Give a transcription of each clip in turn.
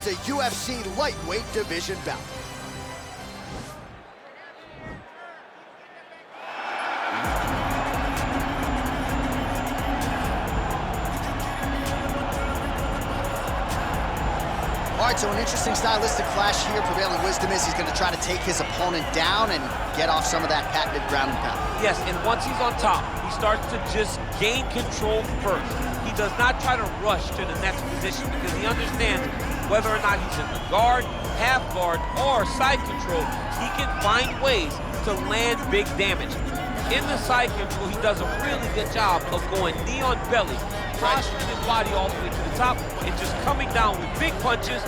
The UFC lightweight division bout. All right, so an interesting stylistic clash here. Prevailing wisdom is he's going to try to take his opponent down and get off some of that patented ground and pound. Yes, and once he's on top, he starts to just gain control first. He does not try to rush to the next position because he understands whether or not he's in the guard, half guard, or side control, he can find ways to land big damage. In the side control, he does a really good job of going knee on belly, posturing his body all the way to the top, and just coming down with big punches.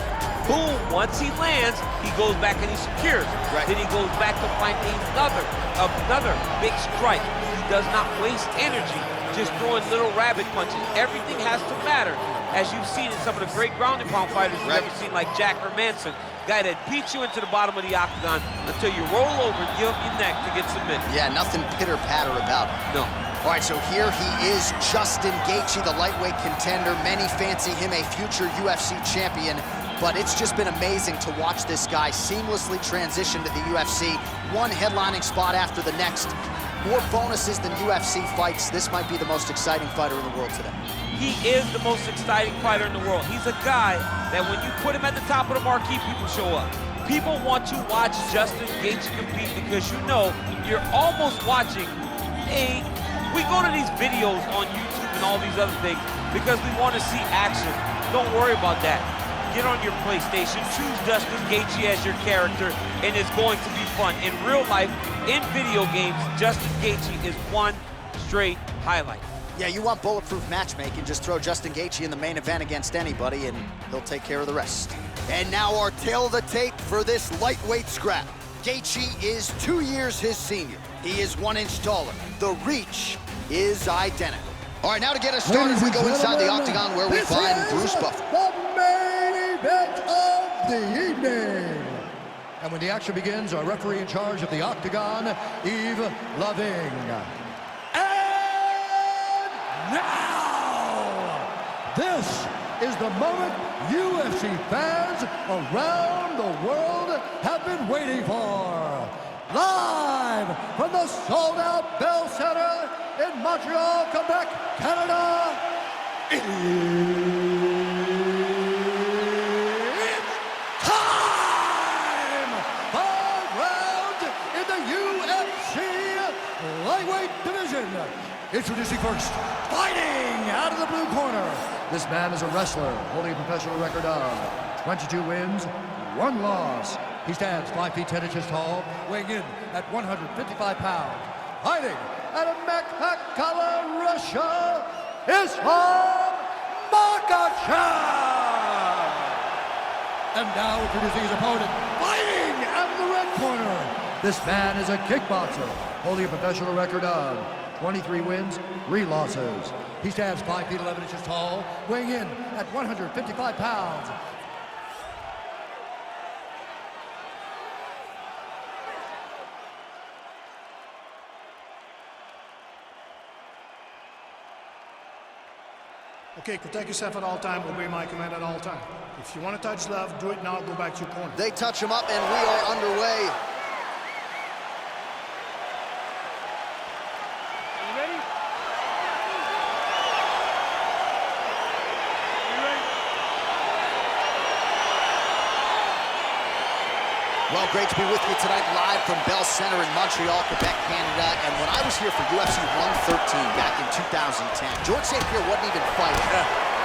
Boom, once he lands, he goes back and he secures. Right. Then he goes back to find another big strike. He does not waste energy just throwing little rabbit punches. Everything has to matter. As you've seen in some of the great ground and pound fighters you've ever seen, like Jack or Manson, guy that beats you into the bottom of the octagon until you roll over and give up your neck to get submitted. Yeah, nothing pitter-patter about it. No. All right, so here he is, Justin Gaethje, the lightweight contender. Many fancy him a future UFC champion, but it's just been amazing to watch this guy seamlessly transition to the UFC, one headlining spot after the next. More bonuses than UFC fights. This might be the most exciting fighter in the world today. He is the most exciting fighter in the world. He's a guy that when you put him at the top of the marquee, people show up. People want to watch Justin Gaethje compete because you know you're almost watching we go to these videos on YouTube and all these other things because we want to see action. Don't worry about that. Get on your PlayStation, choose Justin Gaethje as your character, and it's going to be fun. In real life, in video games, Justin Gaethje is one straight highlight. Yeah, you want bulletproof matchmaking, just throw Justin Gaethje in the main event against anybody and he'll take care of the rest. And now our tail of the tape for this lightweight scrap. Gaethje is 2 years his senior. He is 1 inch taller. The reach is identical. All right, now to get us started, we go inside the octagon where we find Bruce Buffer. The main event of the evening. And when the action begins, our referee in charge of the octagon, Yves Loving. And now, this is the moment UFC fans around the world have been waiting for. Live from the sold-out Bell Center in Montreal, Quebec, Canada, it's time! 5 rounds in the UFC lightweight division. Introducing first, fighting out of the blue corner. This man is a wrestler, holding a professional record of 22 wins, 1 loss. He stands 5 feet 10 inches tall, weighing in at 155 pounds. Fighting out of Makhachkala, Russia, Islam Makachev. And now introducing his opponent, fighting out of the red corner. This man is a kickboxer, holding a professional record of 23 wins, 3 losses. He stands 5 feet 11 inches tall, weighing in at 155 pounds. Okay, protect yourself at all time, obey my command at all time. If you want to touch love, do it now, go back to your corner. They touch him up and we are underway. You ready? Well, great to be with you tonight live from Bell Center in Montreal, Quebec, Canada. And when I was here for UFC 113 back in 2010, George St. Pierre wasn't even fighting.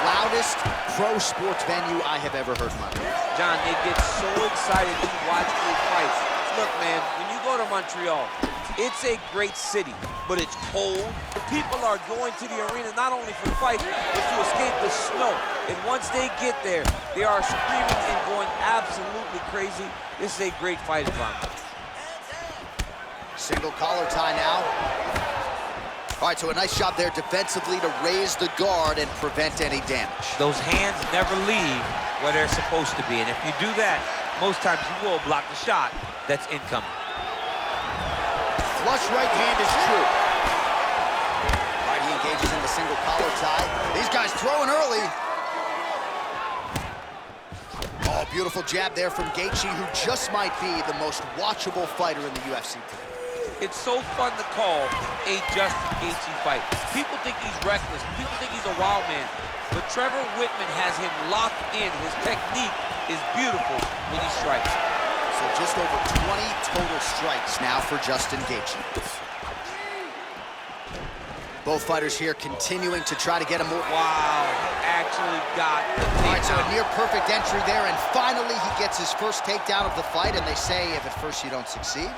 Loudest pro sports venue I have ever heard in my life. John, they get so excited to watch great fights. Look, man, when you go to Montreal, it's a great city, but it's cold. People are going to the arena not only for the fight, but to escape the snow. And once they get there, they are screaming and going absolutely crazy. This is a great fight environment. Single collar tie now. All right, so a nice job there defensively to raise the guard and prevent any damage. Those hands never leave where they're supposed to be. And if you do that, most times you will block the shot that's incoming. Flush right hand is true. All right, he engages in the single collar tie. These guys throwing early. Oh, beautiful jab there from Gaethje, who just might be the most watchable fighter in the UFC today. It's so fun to call a Justin Gaethje fight. People think he's reckless. People think he's a wild man. But Trevor Whitman has him locked in. His technique is beautiful when he strikes. So just over 20 total strikes now for Justin Gaethje. Both fighters here continuing to try to get him more. Wow, he actually got the takedown. All right, so a near perfect entry there, and finally he gets his first takedown of the fight, and they say if at first you don't succeed,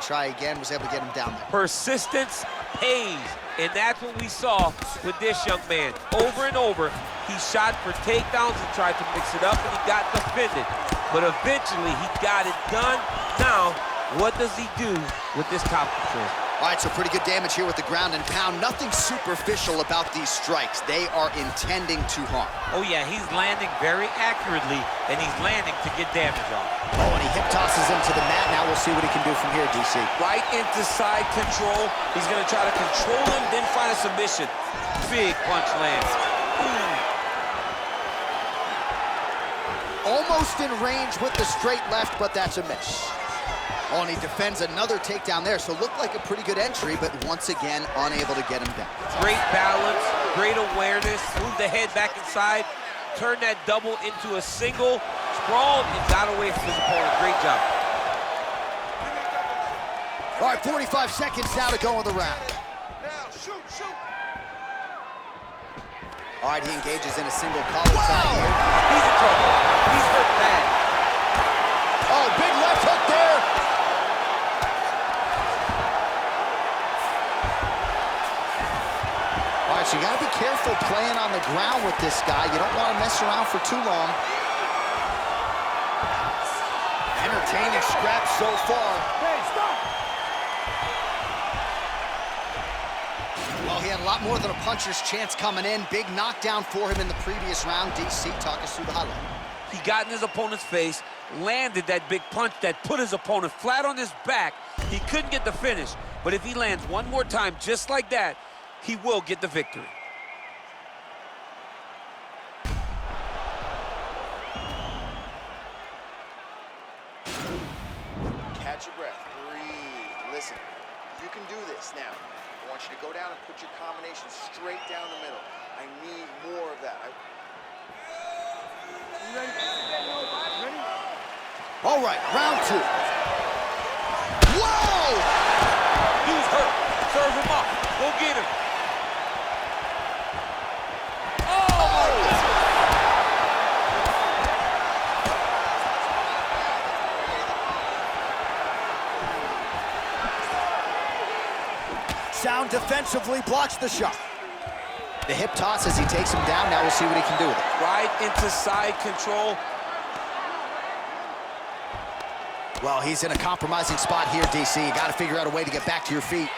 try again, was able to get him down there. Persistence pays, and that's what we saw with this young man. Over and over, he shot for takedowns and tried to mix it up, and he got defended. But eventually, he got it done. Now, what does he do with this top control? All right, so pretty good damage here with the ground and pound. Nothing superficial about these strikes. They are intending to harm. Oh, yeah, he's landing very accurately, and he's landing to get damage off. Oh, and he hip tosses him to the mat. Now we'll see what he can do from here, DC. Right into side control. He's going to try to control him, then find a submission. Big punch lands. Almost in range with the straight left, but that's a miss. Oh, and he defends another takedown there, so looked like a pretty good entry, but once again, unable to get him down. Great balance, great awareness, moved the head back inside, turned that double into a single, sprawled, and got away from his opponent. Great job. All right, 45 seconds now to go in the round. Now, shoot. All right, he engages in a single collar tie here. He's in trouble. He's hurt bad. Oh, big left hook there. All right, so you gotta be careful playing on the ground with this guy. You don't want to mess around for too long. Entertaining scrap so far. Hey, stop! Well, he had a lot more than a puncher's chance coming in. Big knockdown for him in the previous round. DC, talk us through the highlight. He got in his opponent's face, landed that big punch that put his opponent flat on his back. He couldn't get the finish, but if he lands one more time just like that, he will get the victory. Catch your breath, breathe, listen. You can do this now. I want you to go down and put your combination straight down the middle. I need more of that. Ready? All right, round two. Whoa! He's hurt. Serve him up. Go get him. Sound defensively blocks the shot. The hip toss as he takes him down. Now we'll see what he can do with it. Right into side control. Well, he's in a compromising spot here, DC. You got to figure out a way to get back to your feet.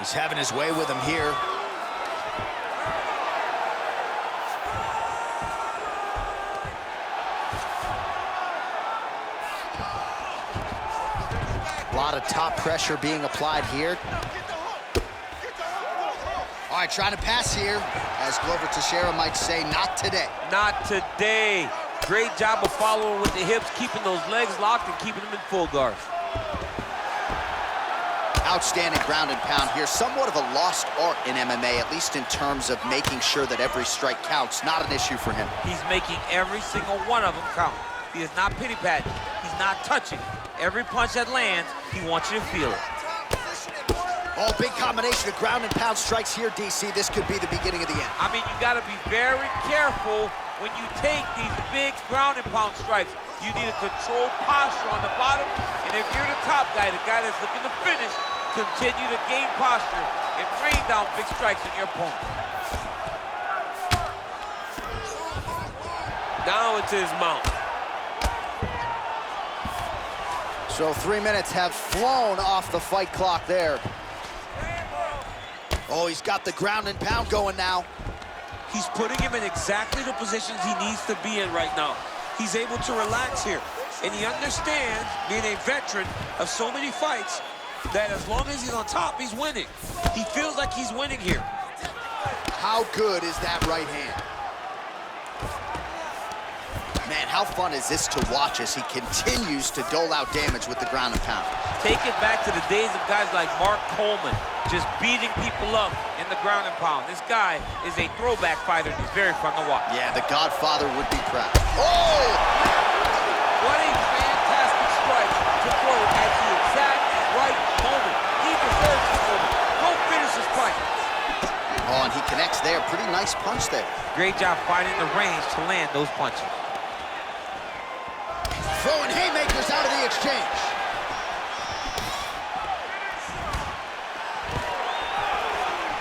He's having his way with him here. A lot of top pressure being applied here. All right, trying to pass here, as Glover Teixeira might say, not today. Not today. Great job of following with the hips, keeping those legs locked and keeping them in full guard. Outstanding ground and pound here. Somewhat of a lost art in MMA, at least in terms of making sure that every strike counts. Not an issue for him. He's making every single one of them count. He is not pity-patting. He's not touching. Every punch that lands, he wants you to feel it. Oh, big combination of ground and pound strikes here, DC. This could be the beginning of the end. I mean, you got to be very careful when you take these big ground and pound strikes. You need a controlled posture on the bottom, and if you're the top guy, the guy that's looking to finish, continue to gain posture and rain down big strikes on your opponent. Now into his mount. So 3 minutes have flown off the fight clock there. Oh, he's got the ground and pound going now. He's putting him in exactly the positions he needs to be in right now. He's able to relax here, and he understands, being a veteran of so many fights, that as long as he's on top, he's winning. He feels like he's winning here. How good is that right hand? how fun is this to watch as he continues to dole out damage with the ground and pound? Take it back to the days of guys like Mark Coleman, just beating people up in the ground and pound. This guy is a throwback fighter, and he's very fun to watch. Yeah, the Godfather would be proud. Oh! What a fantastic strike to throw at the exact right moment. He deserves this moment. Go finish his fight. Oh, and he connects there. Pretty nice punch there. Great job finding the range to land those punches. Throwing haymakers out of the exchange.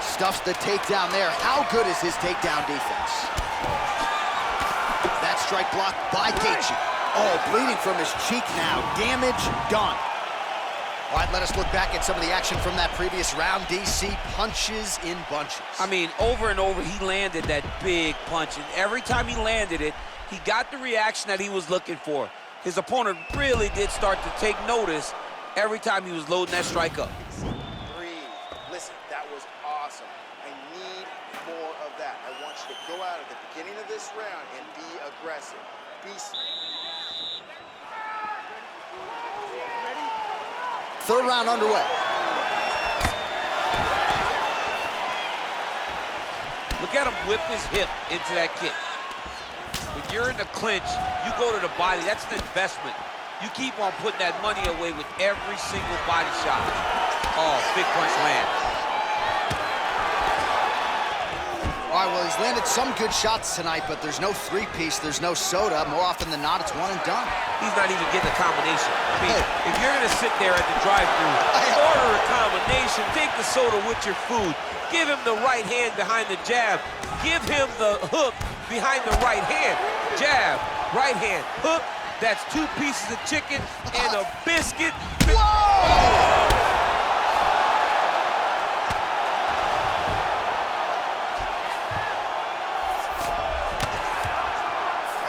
Stuffs the takedown there. How good is his takedown defense? That strike blocked by Gaethje. Oh, bleeding from his cheek now. Damage done. All right, let us look back at some of the action from that previous round. DC punches in bunches. I mean, over and over, he landed that big punch, and every time he landed it, he got the reaction that he was looking for. His opponent really did start to take notice every time he was loading that strike up. Breathe. Listen, that was awesome. I need more of that. I want you to go out at the beginning of this round and be aggressive. Be... Third round underway. Look at him whip his hip into that kick. When you're in the clinch, you go to the body. That's an investment. You keep on putting that money away with every single body shot. Oh, big punch land. All right, well, he's landed some good shots tonight, but there's no three-piece, there's no soda. More often than not, it's one and done. He's not even getting a combination. I mean, if you're gonna sit there at the drive-thru, order a combination, take the soda with your food, give him the right hand behind the jab, give him the hook behind the right hand. Jab, right hand, hook. That's 2 pieces of chicken and a biscuit. Whoa!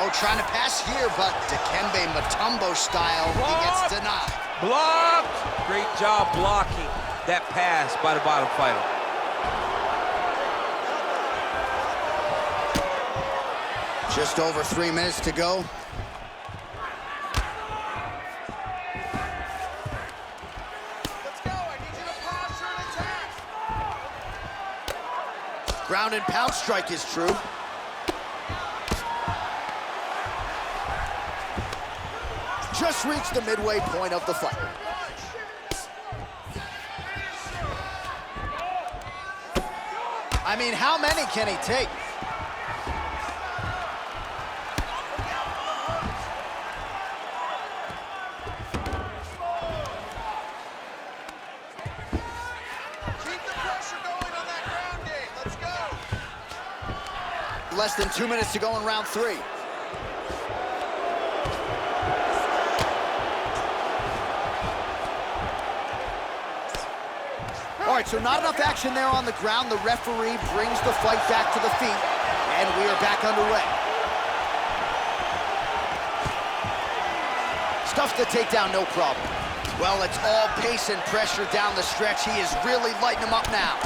Oh, trying to pass here, but Dikembe Mutombo style, he gets denied. Blocked. Great job blocking that pass by the bottom fighter. Just over 3 minutes to go. Let's go. I need you to posture and attack. Ground and pound strike is true. Just reached the midway point of the fight. I mean, how many can he take? Keep the pressure going on that ground game. Let's go. Less than 2 minutes to go in round 3. All right, so not enough action there on the ground. The referee brings the fight back to the feet, and we are back underway. Stuffs the takedown, no problem. Well, it's all pace and pressure down the stretch. He is really lighting him up now.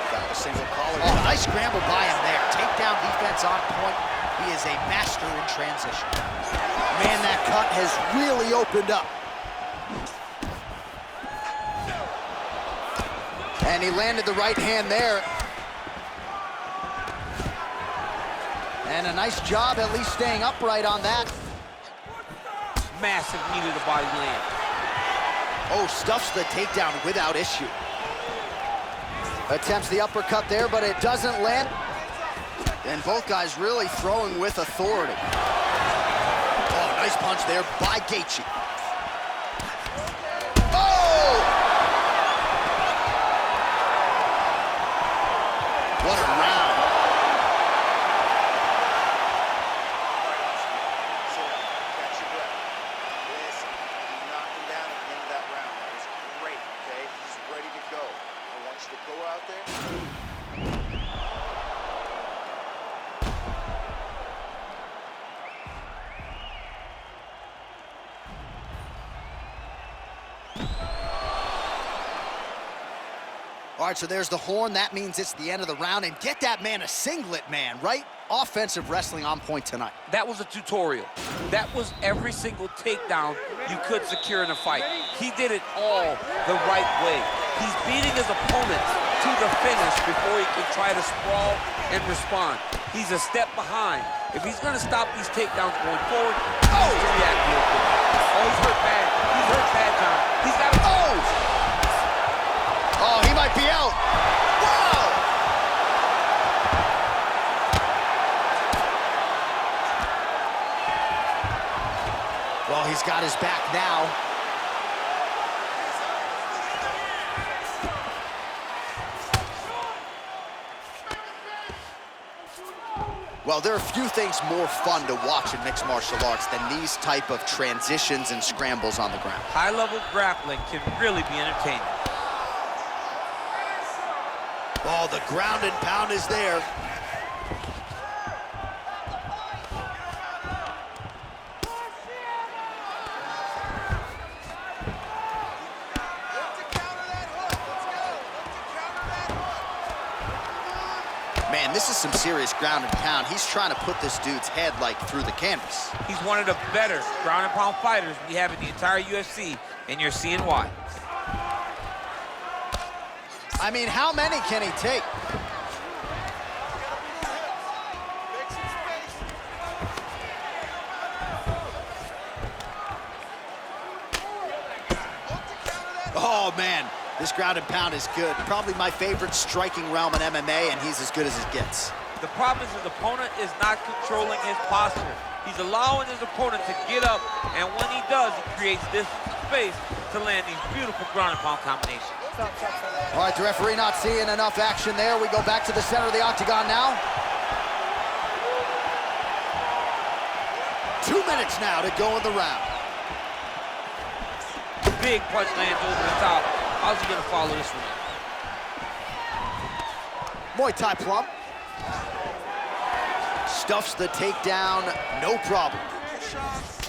Got a single collar. Oh, nice scramble by him there. Takedown defense on point. He is a master in transition. Man, that cut has really opened up. And he landed the right hand there. And a nice job at least staying upright on that. Massive knee to the body land. Oh, stuffs the takedown without issue. Attempts the uppercut there, but it doesn't land. And both guys really throwing with authority. Oh, nice punch there by Gaethje. What a round. Sit down. Catch your breath. Listen, you knocked him down at the end of that round. That was great, okay? He's ready to go. I want you to go out there. All right, so there's the horn. That means it's the end of the round. And get that man a singlet, man, right? offensive wrestling on point tonight. That was a tutorial. That was every single takedown you could secure in a fight. He did it all the right way. He's beating his opponent to the finish before he can try to sprawl and respond. He's a step behind. If he's gonna stop these takedowns going forward, he needs to react real quick. Oh, he's hurt bad. He's hurt bad, John. He's got a... Oh, he might be out. Wow! Well, he's got his back now. Well, there are few things more fun to watch in mixed martial arts than these type of transitions and scrambles on the ground. High-level grappling can really be entertaining. Oh, the ground and pound is there. Man, this is some serious ground and pound. He's trying to put this dude's head, like, through the canvas. He's one of the better ground and pound fighters we have in the entire UFC, and you're seeing why. I mean, how many can he take? Oh, man. This ground and pound is good. Probably my favorite striking realm in MMA, and he's as good as it gets. The problem is his opponent is not controlling his posture. He's allowing his opponent to get up, and when he does, he creates this space to land these beautiful ground and pound combinations. All right, the referee not seeing enough action there. We go back to the center of the octagon now. 2 minutes now to go in the round. Big punch lands over the top. How's he gonna follow this one? Muay Thai plum. Stuffs the takedown, no problem.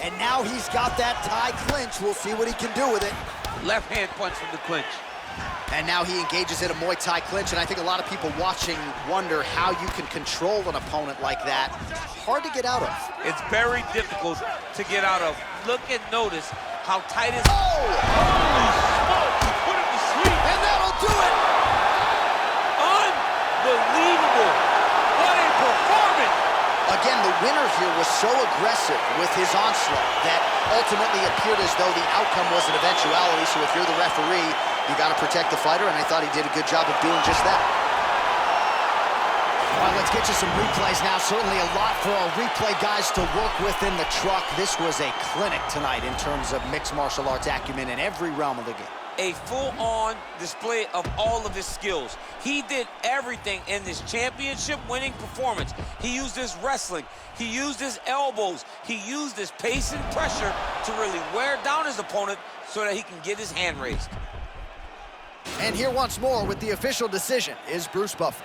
And now he's got that Thai clinch. We'll see what he can do with it. Left hand punch from the clinch. And now he engages in a Muay Thai clinch, and I think a lot of people watching wonder how you can control an opponent like that. Hard to get out of. It's very difficult to get out of. Look and notice how tight his... Oh! Put him to sleep. And that'll do it! Unbelievable. What a performance. Again, the winner here was so aggressive with his onslaught that ultimately appeared as though the outcome was an eventuality. So if you're the referee, you got to protect the fighter, and I thought he did a good job of doing just that. All right, let's get you some replays now. Certainly a lot for our replay guys to work with in the truck. This was a clinic tonight in terms of mixed martial arts acumen in every realm of the game. A full-on display of all of his skills. He did everything in this championship-winning performance. He used his wrestling. He used his elbows. He used his pace and pressure to really wear down his opponent so that he can get his hand raised. And here once more with the official decision is Bruce Buffer.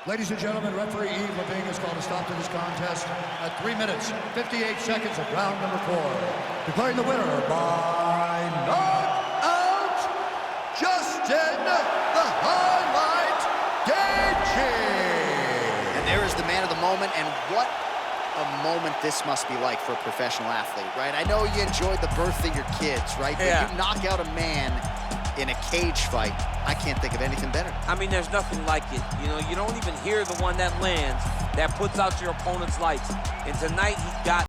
Ladies and gentlemen, referee Yves Levine has called a stop to this contest at 3 minutes, 58 seconds of round number 4. Declaring the winner by knockout, Justin the Highlight Gaethje. And there is the man of the moment, and what a moment this must be like for a professional athlete, right? I know you enjoyed the birth of your kids, right? Yeah. But you knock out a man in a cage fight, I can't think of anything better. I mean, there's nothing like it. You know, you don't even hear the one that lands, that puts out your opponent's lights. And tonight, he got